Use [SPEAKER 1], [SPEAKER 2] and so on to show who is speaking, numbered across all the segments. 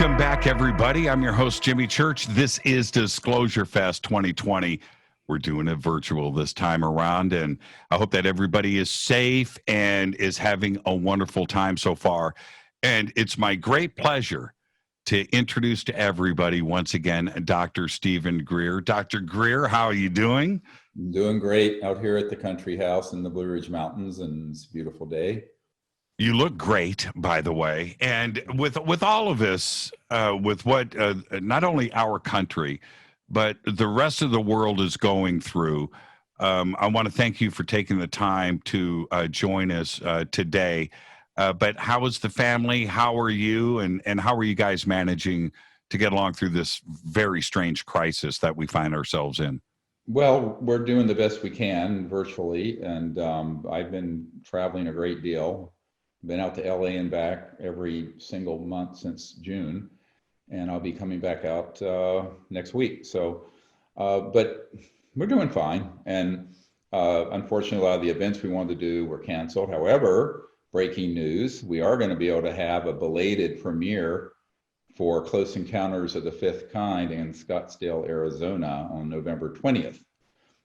[SPEAKER 1] Welcome back, everybody. I'm your host, Jimmy Church. This is Disclosurefest 2020. We're doing it virtual this time around, and I hope that everybody is safe and is having a wonderful time so far. And it's my great pleasure to introduce to everybody once again Dr. Stephen Greer. Dr. Greer, how are you doing?
[SPEAKER 2] I'm doing great out here at the country house in the Blue Ridge Mountains, and it's a beautiful day.
[SPEAKER 1] You look great, by the way. And with all of this, with what not only our country, but the rest of the world is going through, I want to thank you for taking the time to join us today. But how is the family? How are you? And how are you guys managing to get along through this very strange crisis that we find ourselves in?
[SPEAKER 2] Well, we're doing the best we can virtually, and I've been traveling a great deal. Been out to LA and back every single month since June, and I'll be coming back out next week. So, but we're doing fine. And unfortunately, a lot of the events we wanted to do were canceled. However, breaking news, we are going to be able to have a belated premiere for Close Encounters of the Fifth Kind in Scottsdale, Arizona on November 20th.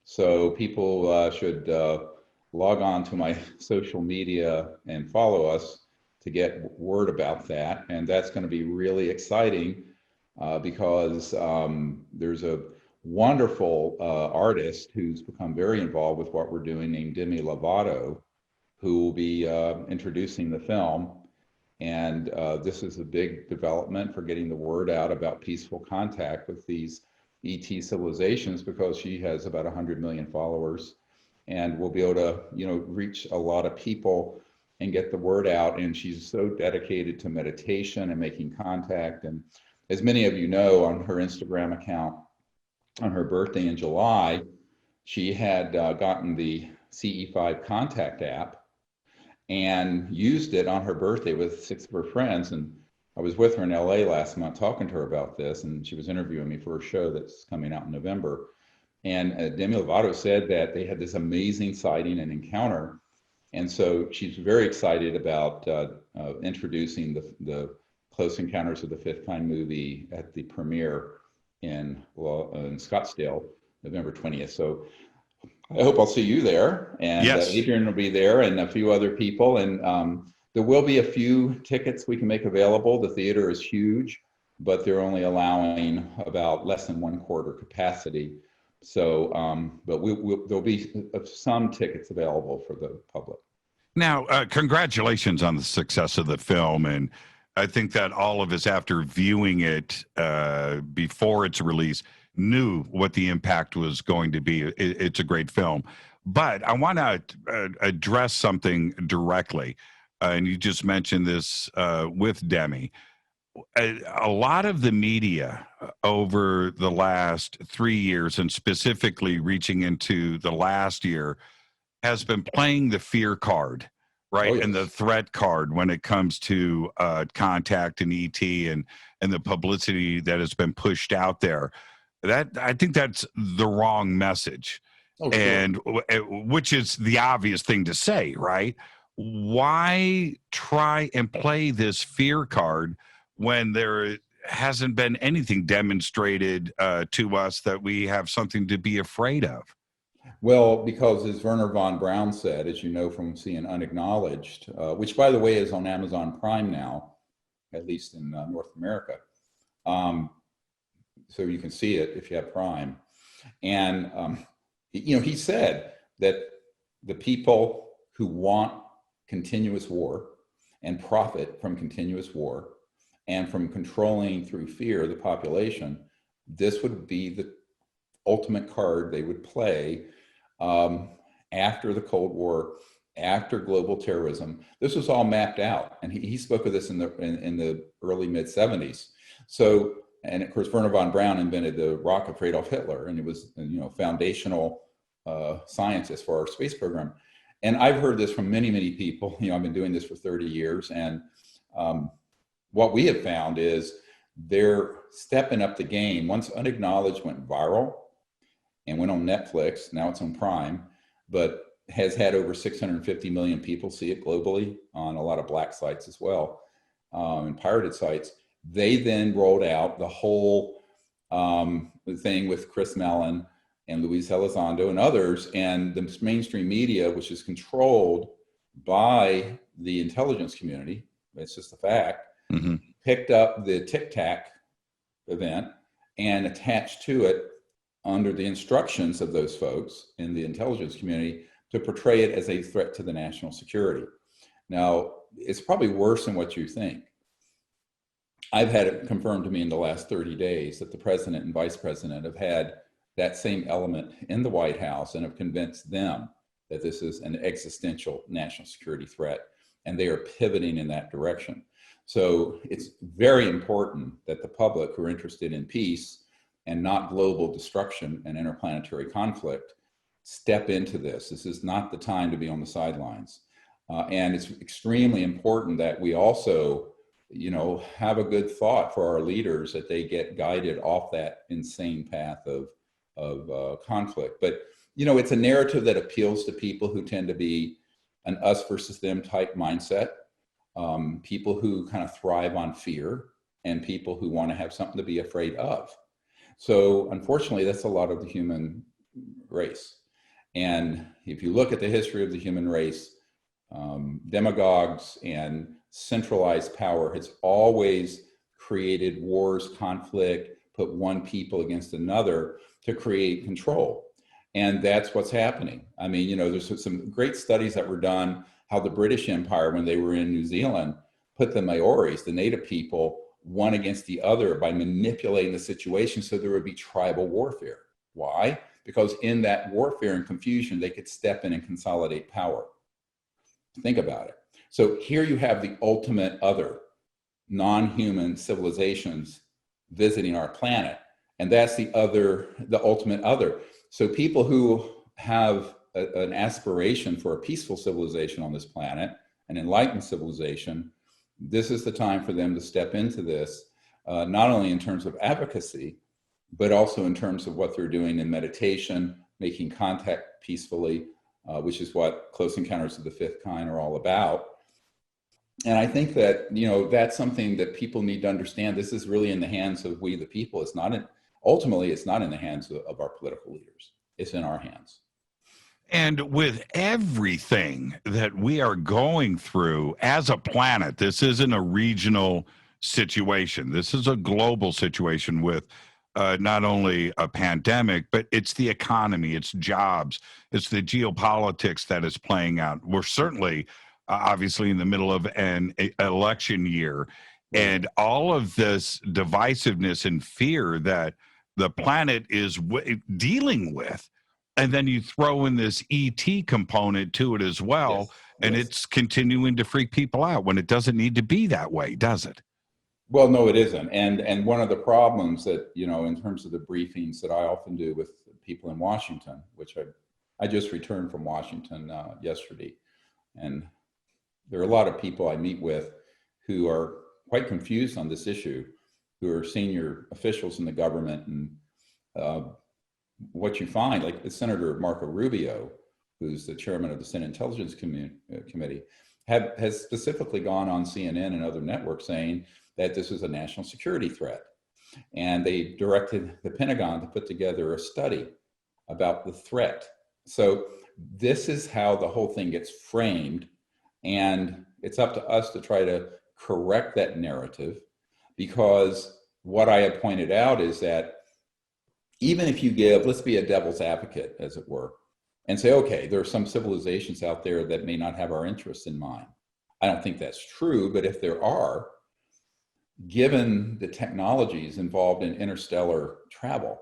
[SPEAKER 2] So people should log on to my social media and follow us to get word about that. And that's going to be really exciting because there's a wonderful artist who's become very involved with what we're doing named Demi Lovato, who will be introducing the film. And this is a big development for getting the word out about peaceful contact with these ET civilizations, because she has about 100 million followers. And we'll be able to, reach a lot of people and get the word out. And she's so dedicated to meditation and making contact. And as many of you know, on her Instagram account, on her birthday in July, she had gotten the CE5 Contact app and used it on her birthday with 6 of her friends. And I was with her in LA last month talking to her about this, and she was interviewing me for a show that's coming out in November. And Demi Lovato said that they had this amazing sighting and encounter. And so she's very excited about introducing the Close Encounters of the Fifth Kind movie at the premiere in Scottsdale, November 20th. So I hope I'll see you there. And
[SPEAKER 1] yes.
[SPEAKER 2] Adrian will be there and a few other people. And there will be a few tickets we can make available. The theater is huge, but they're only allowing about less than 1/4 capacity. So, but there'll be some tickets available for the public.
[SPEAKER 1] Now, congratulations on the success of the film. And I think that all of us, after viewing it before its release, knew what the impact was going to be. It's a great film. But I want to address something directly. And you just mentioned this with Demi. A lot of the media over the last 3 years, and specifically reaching into the last year, has been playing the fear card, right?
[SPEAKER 2] Oh, yes.
[SPEAKER 1] And the threat card when it comes to contact and ET and the publicity that has been pushed out there. That, I think that's the wrong message.
[SPEAKER 2] Oh, sure.
[SPEAKER 1] And which is the obvious thing to say, right? Why try and play this fear card when there hasn't been anything demonstrated to us that we have something to be afraid of?
[SPEAKER 2] Well, because as Werner von Braun said, as you know from seeing Unacknowledged, which by the way is on Amazon Prime now, at least in North America. So you can see it if you have Prime. And, he said that the people who want continuous war and profit from continuous war and from controlling through fear the population, this would be the ultimate card they would play after the Cold War, after global terrorism. This was all mapped out, and he spoke of this in the early mid-70s. So, and of course, Werner von Braun invented the rocket for Adolf Hitler, and it was foundational scientist for our space program. And I've heard this from many, many people. I've been doing this for 30 years, and what we have found is they're stepping up the game. Once Unacknowledged went viral and went on Netflix, now it's on Prime, but has had over 650 million people see it globally on a lot of black sites as well, and pirated sites. They then rolled out the whole thing with Chris Mellon and Luis Elizondo and others, and the mainstream media, which is controlled by the intelligence community, it's just a fact, picked up the Tic Tac event and attached to it, under the instructions of those folks in the intelligence community, to portray it as a threat to the national security. Now, it's probably worse than what you think. I've had it confirmed to me in the last 30 days that the president and vice president have had that same element in the White House and have convinced them that this is an existential national security threat, and they are pivoting in that direction. So it's very important that the public who are interested in peace and not global destruction and interplanetary conflict step into this. This is not the time to be on the sidelines. And it's extremely important that we also, have a good thought for our leaders, that they get guided off that insane path of conflict. But, it's a narrative that appeals to people who tend to be an us versus them type mindset, people who kind of thrive on fear, and people who want to have something to be afraid of. So unfortunately, that's a lot of the human race. And if you look at the history of the human race, demagogues and centralized power has always created wars, conflict, put one people against another to create control. And that's what's happening. I mean, there's some great studies that were done, how the British Empire, when they were in New Zealand, put the Maoris, the native people, one against the other by manipulating the situation so there would be tribal warfare. Why? Because in that warfare and confusion, they could step in and consolidate power. Think about it. So here you have the ultimate other, non-human civilizations visiting our planet. And that's the ultimate other. So people who have an aspiration for a peaceful civilization on this planet, an enlightened civilization, this is the time for them to step into this, not only in terms of advocacy, but also in terms of what they're doing in meditation, making contact peacefully, which is what Close Encounters of the Fifth Kind are all about. And I think that, that's something that people need to understand. This is really in the hands of we, the people. Ultimately, it's not in the hands of our political leaders. It's in our hands.
[SPEAKER 1] And with everything that we are going through as a planet, this isn't a regional situation. This is a global situation with not only a pandemic, but it's the economy, it's jobs, it's the geopolitics that is playing out. We're certainly, obviously, in the middle of an election year, and all of this divisiveness and fear that the planet is dealing with. And then you throw in this ET component to it as well, and it's continuing to freak people out when it doesn't need to be that way, does it?
[SPEAKER 2] Well, no, it isn't. And one of the problems that, in terms of the briefings that I often do with people in Washington, which I just returned from Washington yesterday, and there are a lot of people I meet with who are quite confused on this issue, who are senior officials in the government. And what you find, like Senator Marco Rubio, who's the chairman of the Senate Intelligence Committee, has specifically gone on CNN and other networks saying that this is a national security threat. And they directed the Pentagon to put together a study about the threat. So this is how the whole thing gets framed. And it's up to us to try to correct that narrative, because what I have pointed out is that even if you let's be a devil's advocate, as it were, and say, okay, there are some civilizations out there that may not have our interests in mind. I don't think that's true, but if there are, given the technologies involved in interstellar travel,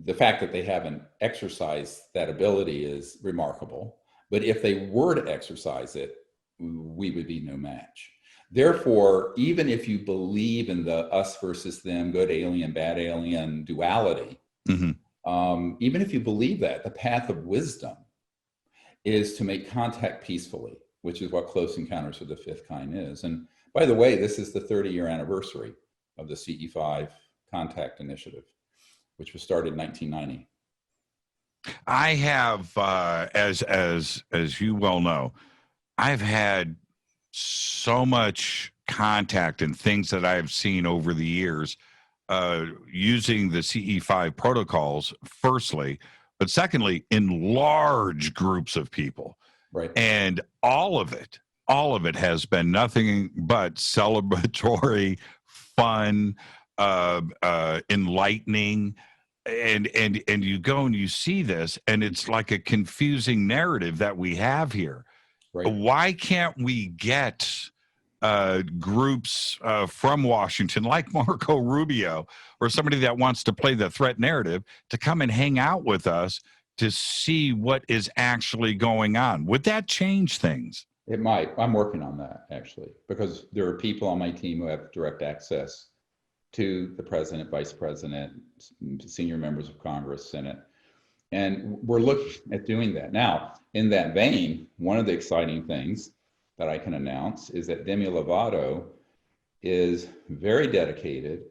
[SPEAKER 2] the fact that they haven't exercised that ability is remarkable. But if they were to exercise it, we would be no match. Therefore, even if you believe in the us versus them, good alien, bad alien duality, even if you believe that, the path of wisdom is to make contact peacefully, which is what Close Encounters of the Fifth Kind is. And by the way, this is the 30-year anniversary of the CE5 Contact Initiative, which was started in 1990.
[SPEAKER 1] I have, as you well know, I've had so much contact and things that I've seen over the years, using the CE5 protocols, firstly, but secondly, in large groups of people.
[SPEAKER 2] Right.
[SPEAKER 1] And all of it has been nothing but celebratory, fun, enlightening. And you go and you see this, and it's like a confusing narrative that we have here.
[SPEAKER 2] Right.
[SPEAKER 1] Why can't we get groups from Washington, like Marco Rubio, or somebody that wants to play the threat narrative, to come and hang out with us to see what is actually going on? Would that change things?
[SPEAKER 2] It might. I'm working on that, actually, because there are people on my team who have direct access to the president, vice president, senior members of Congress, Senate. And we're looking at doing that. Now, in that vein, one of the exciting things that I can announce is that Demi Lovato is very dedicated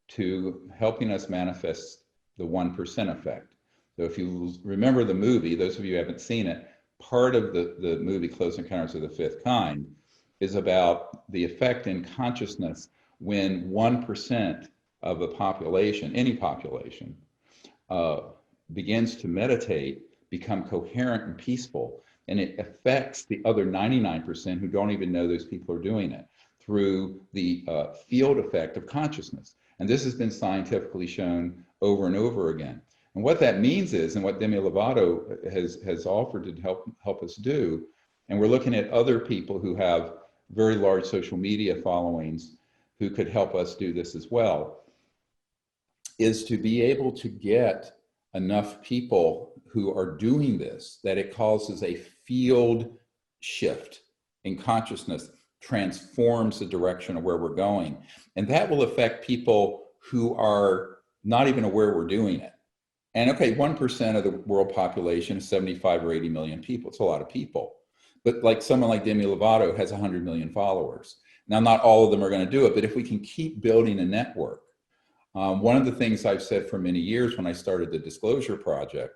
[SPEAKER 2] to helping us manifest the 1% effect. So if you remember the movie, those of you who haven't seen it, part of the movie Close Encounters of the Fifth Kind is about the effect in consciousness when 1% of a population, any population, begins to meditate, become coherent and peaceful, and it affects the other 99% who don't even know those people are doing it through the field effect of consciousness. And this has been scientifically shown over and over again. And what that means is, and what Demi Lovato has offered to help us do, and we're looking at other people who have very large social media followings who could help us do this as well, is to be able to get enough people who are doing this that it causes a field shift in consciousness, transforms the direction of where we're going. And that will affect people who are not even aware we're doing it. And okay, 1% of the world population is 75 or 80 million people. It's a lot of people. But like someone like Demi Lovato has 100 million followers. Now, not all of them are going to do it, but if we can keep building a network. One of the things I've said for many years when I started the Disclosure Project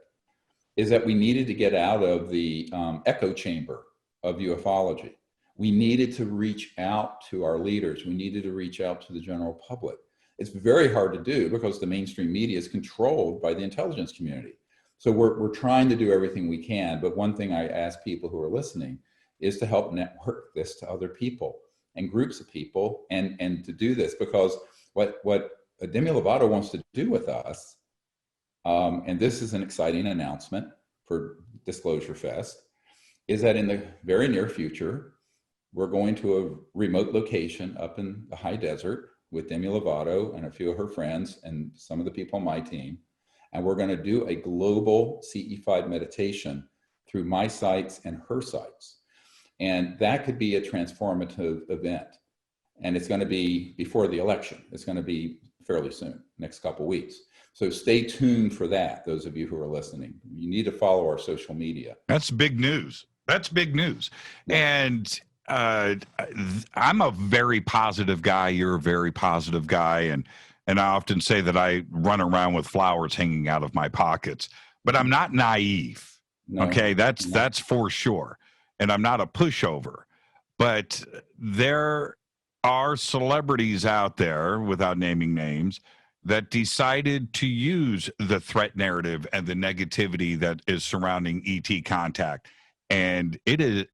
[SPEAKER 2] is that we needed to get out of the echo chamber of ufology. We needed to reach out to our leaders. We needed to reach out to the general public. It's very hard to do because the mainstream media is controlled by the intelligence community. So we're trying to do everything we can. But one thing I ask people who are listening is to help network this to other people and groups of people and to do this, because what Demi Lovato wants to do with us, and this is an exciting announcement for Disclosurefest, is that in the very near future, we're going to a remote location up in the high desert with Demi Lovato and a few of her friends and some of the people on my team. And we're going to do a global CE5 meditation through my sites and her sites. And that could be a transformative event. And it's going to be before the election. It's going to be fairly soon, next couple of weeks. So stay tuned for that, those of you who are listening. You need to follow our social media.
[SPEAKER 1] That's big news. That's big news.
[SPEAKER 2] Yeah.
[SPEAKER 1] And I'm a very positive guy. You're a very positive guy. And I often say that I run around with flowers hanging out of my pockets, but I'm not naive.
[SPEAKER 2] No,
[SPEAKER 1] okay, that's for sure. And I'm not a pushover. But there are celebrities out there, without naming names, that decided to use the threat narrative and the negativity that is surrounding ET contact. And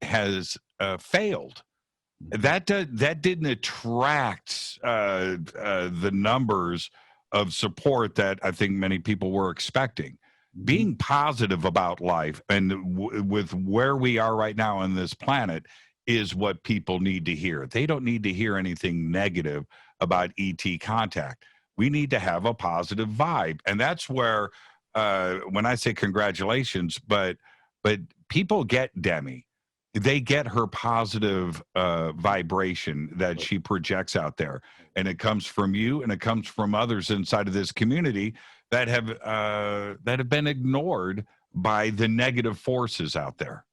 [SPEAKER 1] has failed. That didn't attract the numbers of support that I think many people were expecting. Mm-hmm. Being positive about life and with where we are right now on this planet is what people need to hear. They don't need to hear anything negative about ET contact. We need to have a positive vibe. And that's where, when I say congratulations, but people get Demi. They get her positive vibration that she projects out there. And it comes from you, and it comes from others inside of this community that have been ignored by the negative forces out there.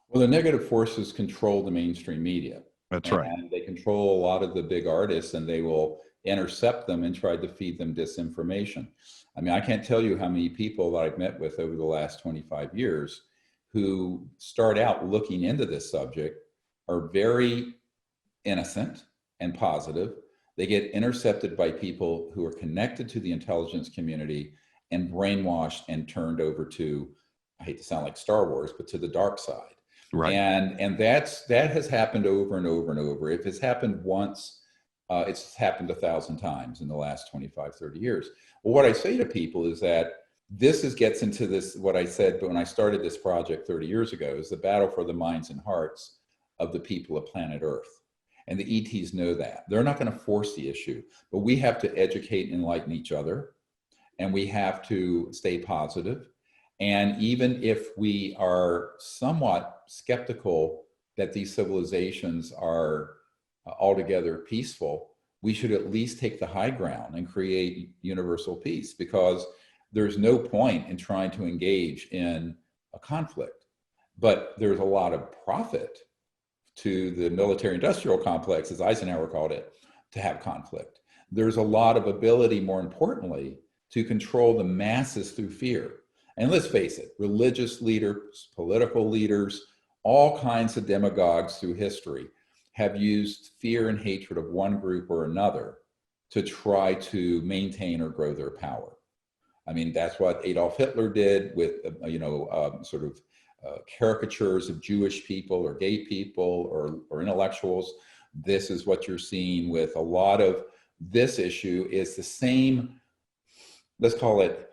[SPEAKER 2] Well, the negative forces control the mainstream media.
[SPEAKER 1] That's right.
[SPEAKER 2] And they control a lot of the big artists, and they will intercept them and try to feed them disinformation. I mean, I can't tell you how many people that I've met with over the last 25 years who start out looking into this subject are very innocent and positive. They get intercepted by people who are connected to the intelligence community and brainwashed and turned over to, I hate to sound like Star Wars, but to the dark side.
[SPEAKER 1] Right.
[SPEAKER 2] And that has happened over and over and over. If it's happened once, it's happened 1,000 times in the last 25, 30 years. Well, what I say to people is that gets into this, what I said when I started this project 30 years ago, is the battle for the minds and hearts of the people of planet Earth. And the ETs know that. They're not going to force the issue, but we have to educate and enlighten each other, and we have to stay positive. And even if we are somewhat skeptical that these civilizations are altogether peaceful, we should at least take the high ground and create universal peace, because there's no point in trying to engage in a conflict. But there's a lot of profit to the military-industrial complex, as Eisenhower called it, to have conflict. There's a lot of ability, more importantly, to control the masses through fear. And let's face it, religious leaders, political leaders, all kinds of demagogues through history have used fear and hatred of one group or another to try to maintain or grow their power. I mean, that's what Adolf Hitler did with, caricatures of Jewish people or gay people or intellectuals. This is what you're seeing with a lot of this issue, is the same, let's call it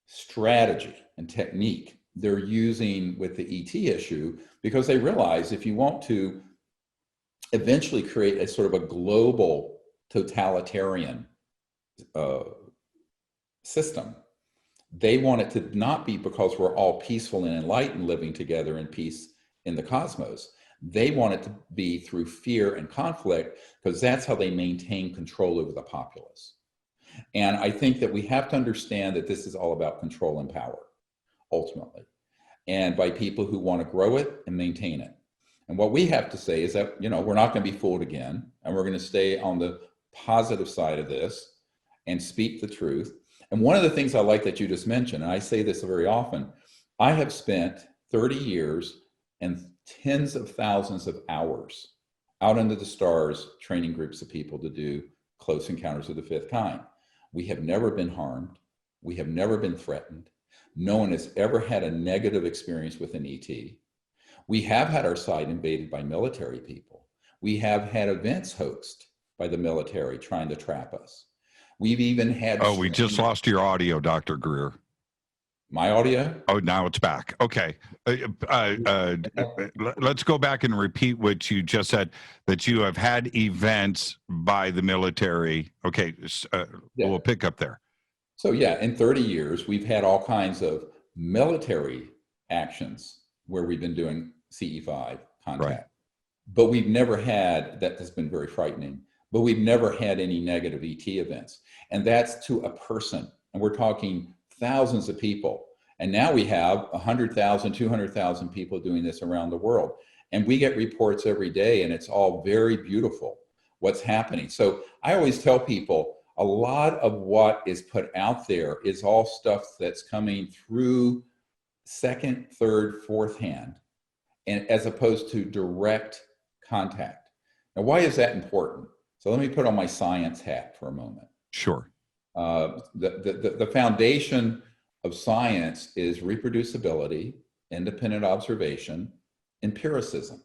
[SPEAKER 2] strategy and technique they're using with the ET issue, because they realize if you want to eventually create a sort of a global totalitarian system, they want it to not be because we're all peaceful and enlightened living together in peace in the cosmos. They want it to be through fear and conflict, because that's how they maintain control over the populace. And I think that we have to understand that this is all about control and power, ultimately, and by people who want to grow it and maintain it. And what we have to say is that, we're not going to be fooled again, and we're going to stay on the positive side of this and speak the truth. And one of the things I like that you just mentioned, and I say this very often, I have spent 30 years and tens of thousands of hours out under the stars training groups of people to do close encounters of the fifth kind. We have never been harmed. We have never been threatened. No one has ever had a negative experience with an ET. We have had our site invaded by military people. We have had events hoaxed by the military trying to trap us. We've even had...
[SPEAKER 1] Oh, we just lost your audio, Dr. Greer.
[SPEAKER 2] My audio?
[SPEAKER 1] Oh, now it's back. Okay. Let's go back and repeat what you just said, that you have had events by the military. Okay. We'll pick up there.
[SPEAKER 2] So yeah, in 30 years, we've had all kinds of military actions where we've been doing CE5 contact. Right. But we've never had, that has been very frightening, but we've never had any negative ET events. And that's to a person. And we're talking thousands of people. And now we have 100,000, 200,000 people doing this around the world. And we get reports every day, and it's all very beautiful what's happening. So I always tell people, a lot of what is put out there is all stuff that's coming through second, third, fourth hand, and as opposed to direct contact. Now, why is that important? So let me put on my science hat for a moment.
[SPEAKER 1] Sure.
[SPEAKER 2] The foundation of science is reproducibility, independent observation, empiricism,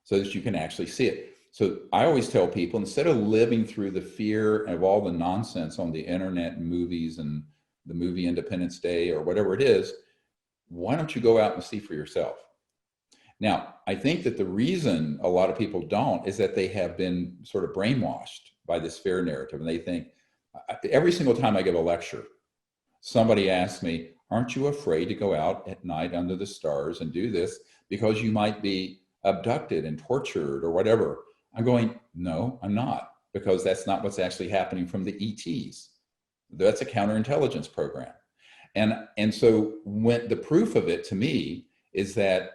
[SPEAKER 2] so that you can actually see it. So I always tell people, instead of living through the fear of all the nonsense on the internet and movies and the movie Independence Day or whatever it is, why don't you go out and see for yourself? Now, I think that the reason a lot of people don't is that they have been sort of brainwashed by this fear narrative. And they think, every single time I give a lecture, somebody asks me, aren't you afraid to go out at night under the stars and do this because you might be abducted and tortured or whatever? I'm going, no, I'm not, because that's not what's actually happening from the ETs. That's a counterintelligence program. And so when the proof of it to me is that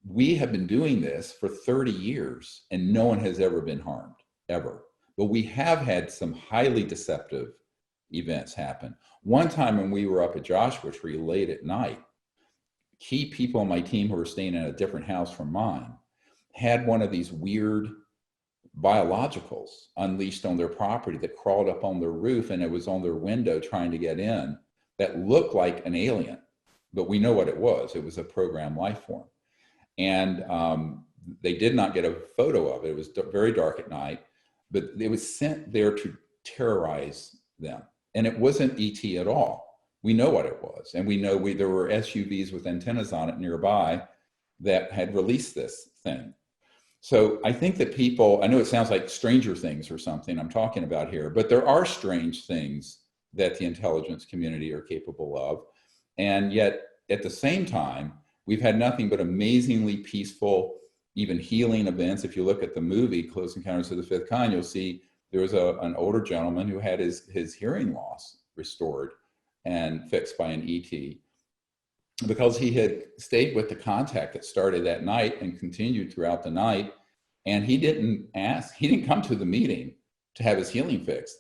[SPEAKER 2] we have been doing this for 30 years and no one has ever been harmed, ever. But we have had some highly deceptive events happen. One time when we were up at Joshua Tree late at night, key people on my team who were staying in a different house from mine had one of these weird biologicals unleashed on their property that crawled up on their roof, and it was on their window trying to get in, that looked like an alien, but we know what it was. It was a programmed life form. And they did not get a photo of it. It was very dark at night, but it was sent there to terrorize them. And it wasn't ET at all. We know what it was. And we know there were SUVs with antennas on it nearby that had released this thing. So I think that people, I know it sounds like Stranger Things or something I'm talking about here, but there are strange things that the intelligence community are capable of. And yet at the same time, we've had nothing but amazingly peaceful, even healing events. If you look at the movie Close Encounters of the Fifth Kind, you'll see there was an older gentleman who had his hearing loss restored and fixed by an ET because he had stayed with the contact that started that night and continued throughout the night. And he didn't come to the meeting to have his healing fixed.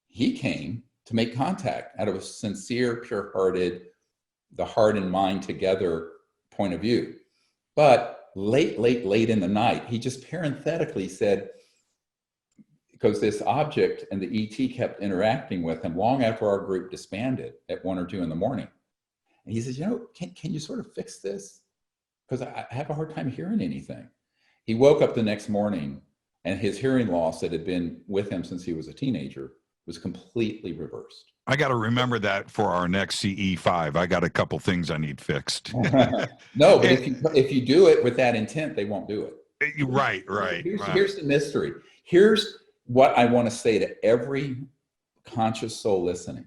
[SPEAKER 2] He came to make contact out of a sincere, pure-hearted, the heart and mind together point of view. But late in the night, he just parenthetically said, because this object and the ET kept interacting with him long after our group disbanded at 1 or 2 in the morning. And he says, can you sort of fix this? Because I have a hard time hearing anything. He woke up the next morning and his hearing loss that had been with him since he was a teenager was completely reversed.
[SPEAKER 1] I got to remember that for our next CE5. I got a couple things I need fixed.
[SPEAKER 2] No, but if you do it with that intent, they won't do it.
[SPEAKER 1] Right.
[SPEAKER 2] Here's the mystery. Here's what I want to say to every conscious soul listening.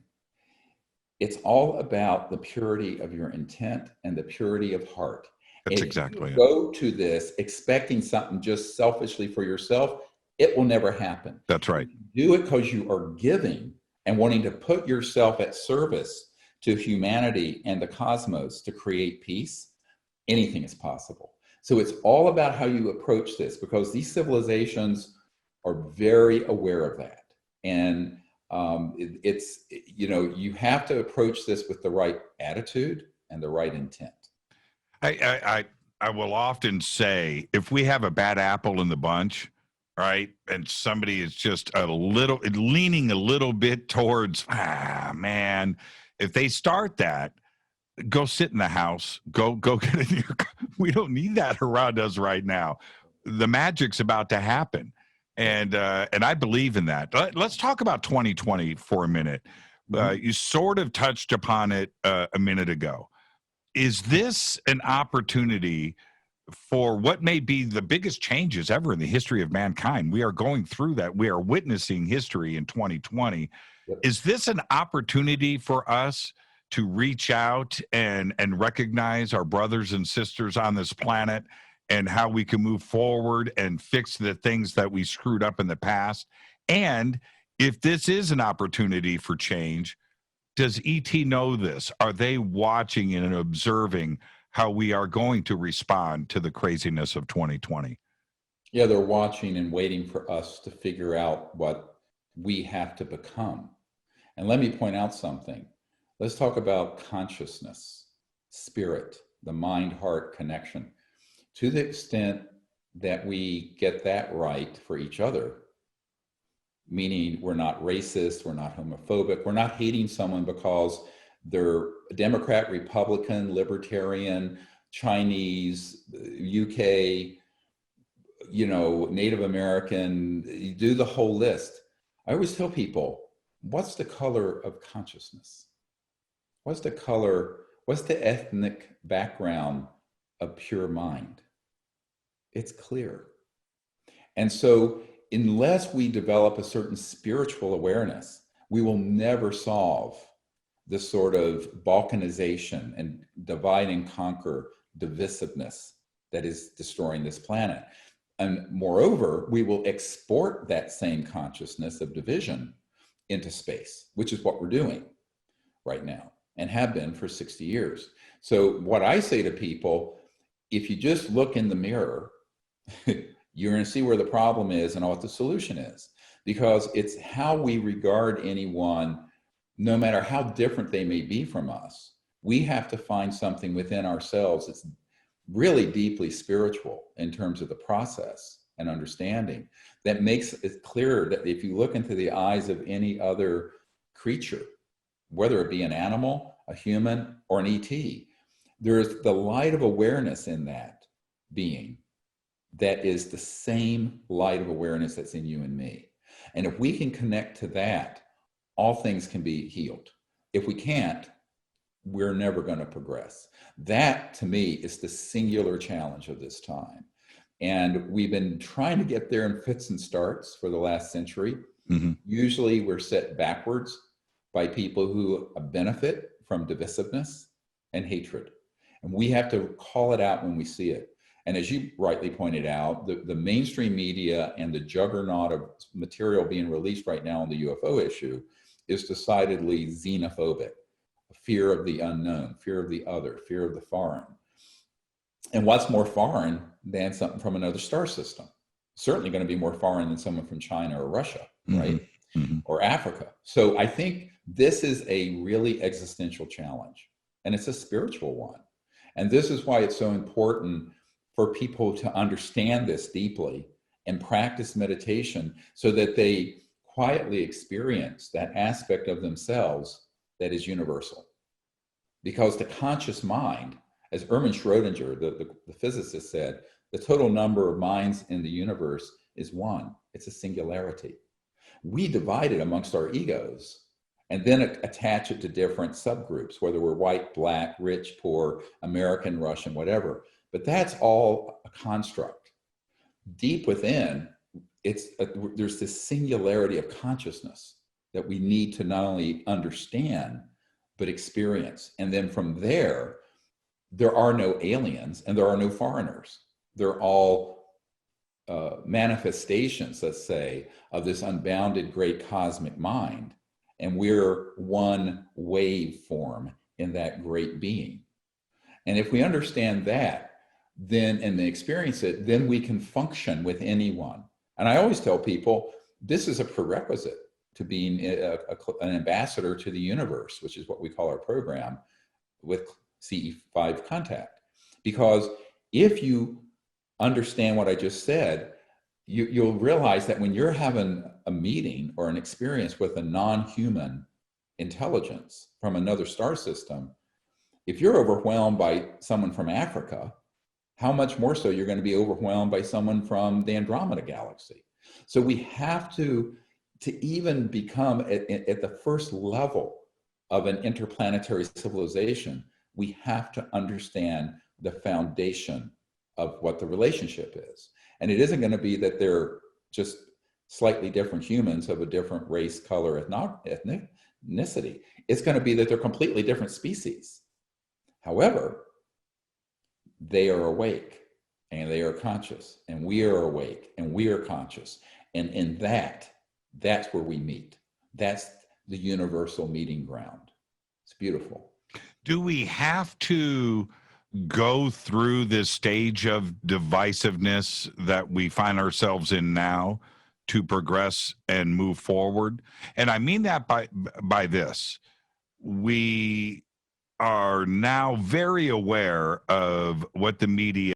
[SPEAKER 2] It's all about the purity of your intent and the purity of heart.
[SPEAKER 1] That's exactly it.
[SPEAKER 2] Go to this expecting something just selfishly for yourself, it will never happen.
[SPEAKER 1] That's right.
[SPEAKER 2] Do it because you are giving and wanting to put yourself at service to humanity and the cosmos to create peace. Anything is possible. So it's all about how you approach this, because these civilizations are very aware of that. And you have to approach this with the right attitude and the right intent.
[SPEAKER 1] I will often say, if we have a bad apple in the bunch, right, and somebody is just leaning a little bit towards, man, if they start that, go sit in the house, go get in your, we don't need that around us right now. The magic's about to happen. And I believe in that. Let's talk about 2020 for a minute. You sort of touched upon it a minute ago. Is this an opportunity for what may be the biggest changes ever in the history of mankind? We are going through that. We are witnessing history in 2020.
[SPEAKER 2] Yep.
[SPEAKER 1] Is this an opportunity for us to reach out and recognize our brothers and sisters on this planet and how we can move forward and fix the things that we screwed up in the past? And if this is an opportunity for change, does ET know this? Are they watching and observing how we are going to respond to the craziness of 2020?
[SPEAKER 2] Yeah, they're watching and waiting for us to figure out what we have to become. And let me point out something. Let's talk about consciousness, spirit, the mind-heart connection. To the extent that we get that right for each other, meaning we're not racist, we're not homophobic, we're not hating someone because they're Democrat, Republican, Libertarian, Chinese, UK, Native American, you do the whole list. I always tell people, what's the color of consciousness? What's the ethnic background of pure mind? It's clear. And so unless we develop a certain spiritual awareness, we will never solve this sort of balkanization and divide and conquer divisiveness that is destroying this planet. And moreover, we will export that same consciousness of division into space, which is what we're doing right now and have been for 60 years. So what I say to people, if you just look in the mirror, you're going to see where the problem is and what the solution is, because it's how we regard anyone, no matter how different they may be from us. We have to find something within ourselves that's really deeply spiritual in terms of the process and understanding that makes it clear that if you look into the eyes of any other creature, whether it be an animal, a human, or an ET, there's the light of awareness in that being that is the same light of awareness that's in you and me. And if we can connect to that, all things can be healed. If we can't, we're never going to progress. That, to me, is the singular challenge of this time. And we've been trying to get there in fits and starts for the last century. Mm-hmm. Usually we're set backwards by people who benefit from divisiveness and hatred. And we have to call it out when we see it. And as you rightly pointed out, the mainstream media and the juggernaut of material being released right now on the UFO issue is decidedly xenophobic. Fear of the unknown, fear of the other, fear of the foreign. And what's more foreign than something from another star system? Certainly going to be more foreign than someone from China or Russia, right? Mm-hmm. Or Africa. So I think this is a really existential challenge, and it's a spiritual one. And this is why it's so important for people to understand this deeply and practice meditation so that they quietly experience that aspect of themselves that is universal. Because the conscious mind, as Erwin Schrödinger, the physicist, said, the total number of minds in the universe is one. It's a singularity. We divide it amongst our egos and then attach it to different subgroups, whether we're white, black, rich, poor, American, Russian, whatever. But that's all a construct. Deep within, there's this singularity of consciousness that we need to not only understand, but experience. And then from there are no aliens and there are no foreigners. They're all manifestations, let's say, of this unbounded great cosmic mind. And we're one waveform in that great being. And if we understand that, then and experience it, then we can function with anyone. And I always tell people, this is a prerequisite to being an ambassador to the universe, which is what we call our program with CE5 Contact. Because if you understand what I just said, you'll realize that when you're having a meeting or an experience with a non-human intelligence from another star system, if you're overwhelmed by someone from Africa, how much more so you're going to be overwhelmed by someone from the Andromeda galaxy. So we have to even become at the first level of an interplanetary civilization, we have to understand the foundation of what the relationship is. And it isn't going to be that they're just slightly different humans of a different race, color, ethnicity. It's going to be that they're completely different species. However, they are awake and they are conscious, and we are awake and we are conscious. And in that's where we meet. That's the universal meeting ground. It's beautiful.
[SPEAKER 1] Do we have to go through this stage of divisiveness that we find ourselves in now to progress and move forward? And I mean that by this. We are now very aware of what the media